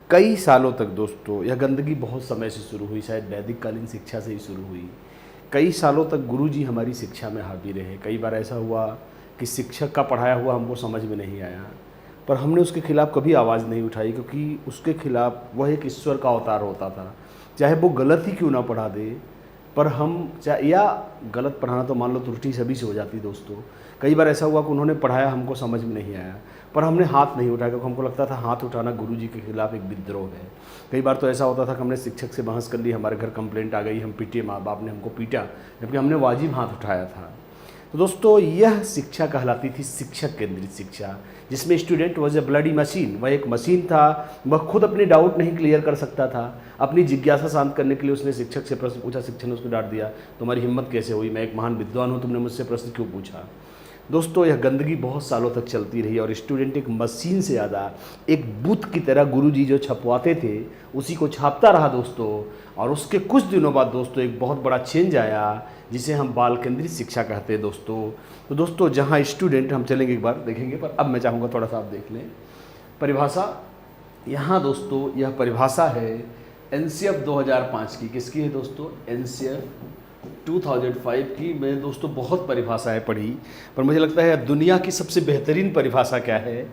कई सालों तक दोस्तों यह गंदगी बहुत समय से शुरू हुई, शायद वैदिक कालीन शिक्षा से ही शुरू हुई। कई सालों तक गुरुजी हमारी शिक्षा में हावी रहे। कई बार ऐसा हुआ कि शिक्षक का पढ़ाया हुआ हमको समझ में नहीं आया, पर हमने उसके खिलाफ कभी आवाज़ नहीं उठाई, क्योंकि उसके खिलाफ वह एक ईश्वर का अवतार होता था। चाहे वो गलत ही क्यों ना पढ़ा दे, पर हम चाहे या गलत पढ़ाना तो मान लो त्रुटि सभी से हो जाती दोस्तों। कई बार ऐसा हुआ कि उन्होंने पढ़ाया, हमको समझ में नहीं आया, पर हमने हाथ नहीं उठाया, क्योंकि हमको लगता था हाथ उठाना गुरुजी के खिलाफ एक विद्रोह है। कई बार तो ऐसा होता था कि हमने शिक्षक से बहस कर ली, हमारे घर कंप्लेंट आ गई, हम पीटे, माँ बाप ने हमको पीटा, जबकि हमने वाजिब हाथ उठाया था। तो दोस्तों यह शिक्षा कहलाती थी शिक्षक केंद्रित शिक्षा, जिसमें student was a bloody machine. वह एक मशीन था, वह खुद अपने डाउट नहीं क्लियर कर सकता था। अपनी जिज्ञासा शांत करने के लिए उसने शिक्षक से प्रश्न पूछा, शिक्षक ने उसको डांट दिया, तुम्हारी हिम्मत कैसे हुई, मैं एक महान विद्वान हूँ, तुमने मुझसे प्रश्न क्यों पूछा। दोस्तों यह गंदगी बहुत सालों तक चलती रही और स्टूडेंट एक मशीन से ज़्यादा एक बुत की तरह गुरुजी जो छपवाते थे उसी को छापता रहा दोस्तों। और उसके कुछ दिनों बाद दोस्तों एक बहुत बड़ा चेंज आया, जिसे हम बाल केंद्रित शिक्षा कहते हैं दोस्तों। तो दोस्तों जहाँ स्टूडेंट, हम चलेंगे एक बार देखेंगे, पर अब मैं चाहूँगा थोड़ा सा आप देख लें परिभाषा। यहाँ दोस्तों यह परिभाषा है एनसीएफ 2005 की। किसकी है दोस्तों? एनसीएफ 2005 की। मैं दोस्तों बहुत परिभाषाएं पढ़ी, पर मुझे लगता है दुनिया की सबसे बेहतरीन परिभाषा क्या है?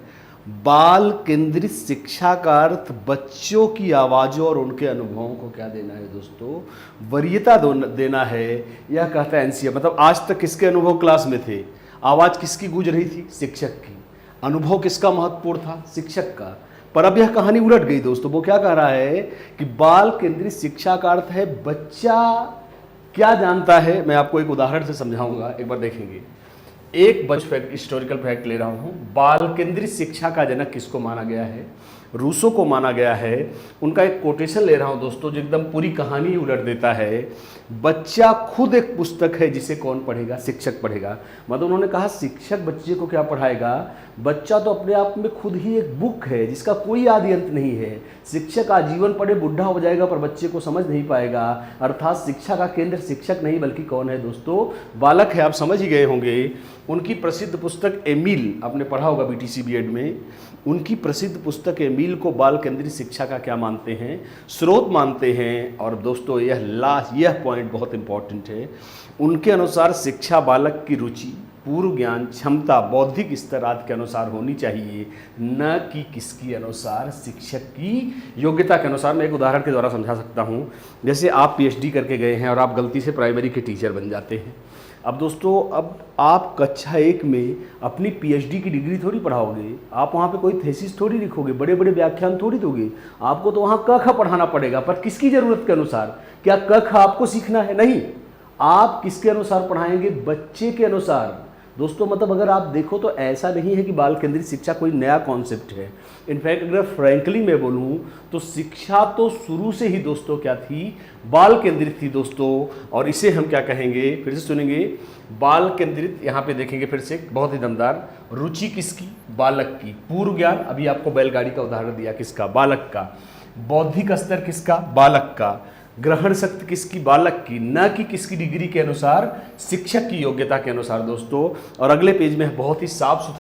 बाल केंद्रित शिक्षा का अर्थ बच्चों की आवाज़ों और उनके अनुभवों को क्या देना है दोस्तों? वरीयता देना है। यह कहता है एनसीएफ। मतलब आज तक किसके अनुभव क्लास में थे? आवाज़ किसकी गूंज रही थी? शिक्षक की। अनुभव किसका महत्वपूर्ण था? शिक्षक का। पर अब यह कहानी उलट गई दोस्तों। वो क्या कह रहा है कि बाल केंद्रित शिक्षा का अर्थ है बच्चा क्या जानता है। मैं आपको एक उदाहरण से समझाऊंगा, एक बार देखेंगे। एक हिस्टोरिकल फैक्ट ले रहा हूं। बाल केंद्रित शिक्षा का जनक किसको माना गया है? रूसो को माना गया है। उनका एक कोटेशन ले रहा हूं दोस्तों, जो एकदम पूरी कहानी उलट देता है। बच्चा खुद एक पुस्तक है जिसे कौन पढ़ेगा? शिक्षक पढ़ेगा। मतलब उन्होंने कहा शिक्षक बच्चे को क्या पढ़ाएगा? बच्चा तो अपने आप में खुद ही एक बुक है जिसका कोई आदि अंत नहीं है। शिक्षक आजीवन पढ़े बुढ़ा हो जाएगा पर बच्चे को समझ नहीं पाएगा। अर्थात शिक्षा का केंद्र शिक्षक नहीं बल्कि कौन है दोस्तों? बालक है। आप समझ ही गए होंगे। उनकी प्रसिद्ध पुस्तक एमिल, आपने पढ़ा होगा बीटीसी बीएड में। उनकी प्रसिद्ध पुस्तक एमिल को बाल केंद्रित शिक्षा का क्या मानते हैं? स्रोत मानते हैं। और दोस्तों यह पॉइंट बहुत इंपॉर्टेंट है। उनके अनुसार शिक्षा बालक की रुचि, पूर्व ज्ञान, क्षमता, बौद्धिक स्तर आदि के अनुसार होनी चाहिए, न कि किसकी अनुसार? शिक्षक की योग्यता के अनुसार। मैं एक उदाहरण के द्वारा समझा सकता हूँ। जैसे आप पीएचडी करके गए हैं और आप गलती से प्राइमरी के टीचर बन जाते हैं। अब दोस्तों अब आप कक्षा 1 में अपनी पीएचडी की डिग्री थोड़ी पढ़ाओगे। आप वहाँ पे कोई थीसिस थोड़ी लिखोगे, बड़े बड़े व्याख्यान थोड़ी दोगे। आपको तो वहाँ क ख पढ़ाना पड़ेगा, पर किसकी ज़रूरत के अनुसार? क्या क ख आपको सीखना है? नहीं। आप किसके अनुसार पढ़ाएंगे? बच्चे के अनुसार दोस्तों। मतलब अगर आप देखो तो ऐसा नहीं है कि बाल केंद्रित शिक्षा कोई नया कॉन्सेप्ट है। इनफैक्ट अगर फ्रैंकली मैं बोलूँ तो शिक्षा तो शुरू से ही दोस्तों क्या थी? बाल केंद्रित थी दोस्तों। और इसे हम क्या कहेंगे? फिर से सुनेंगे। बाल केंद्रित, यहाँ पे देखेंगे फिर से बहुत ही दमदार। रुचि किसकी? बालक की। पूर्व ज्ञान, अभी आपको बैलगाड़ी का उदाहरण दिया, किसका? बालक का। बौद्धिक स्तर किसका? बालक का। ग्रहण शक्ति किसकी? बालक की। न कि किसकी डिग्री के अनुसार? शिक्षक की योग्यता के अनुसार दोस्तों। और अगले पेज में बहुत ही साफ सुथरा